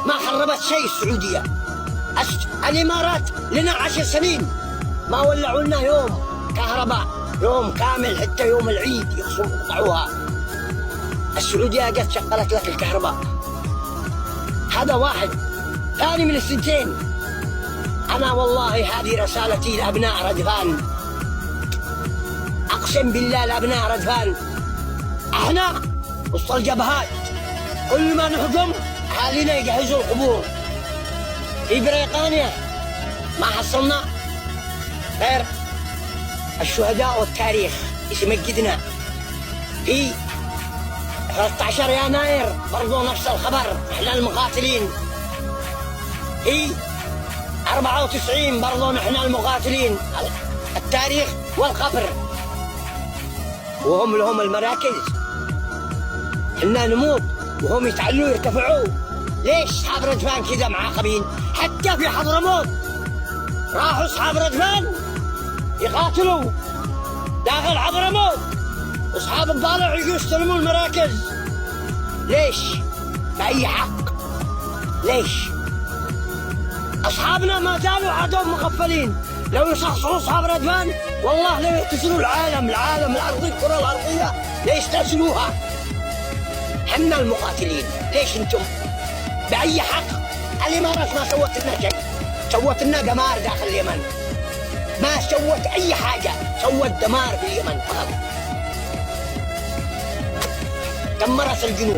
ما خربت شيء السعودية. الإمارات لنا 10 سنين ما ولعوا لنا يوم كهرباء، يوم كامل حتى يوم العيد يقطعوها. السعودية قد شغلت لك الكهرباء. هذا واحد. ثاني من السنتين، أنا والله هذه رسالتي لأبناء ردفان، أقسم بالله لأبناء ردفان، احنا وسط الجبهات كل ما نحكم أهالينا يجهزوا القبور. في بريطانيا ما حصلنا غير الشهداء والتاريخ يمجدنا. في 13 يناير برضو نفس الخبر، احنا المقاتلين. في 94 برضو نحن المقاتلين، التاريخ والقبر، وهم لهم المراكز. احنا نموت وهم يتعلوا يرتفعوا. ليش اصحاب ردفان كذا معاقبين؟ حتى في حضرموت راحوا اصحاب ردفان يقاتلوا داخل حضرموت، واصحاب الضالع يجوا يستلموا المراكز. ليش؟ بأي حق؟ ليش؟ اصحابنا ما زالوا عادهم مغفلين. لو يصحصحوا اصحاب ردفان والله لو يغتسلوا العالم الارضي، الكره الارضيه ليش تغسلوها؟ حنا المقاتلين. ليش انتم؟ بأي حق؟ الإمارات ما سوت لنا شيء، سوت لنا دمار داخل اليمن، ما سوت أي حاجة، سوت دمار في اليمن فقط، دمرت الجنوب.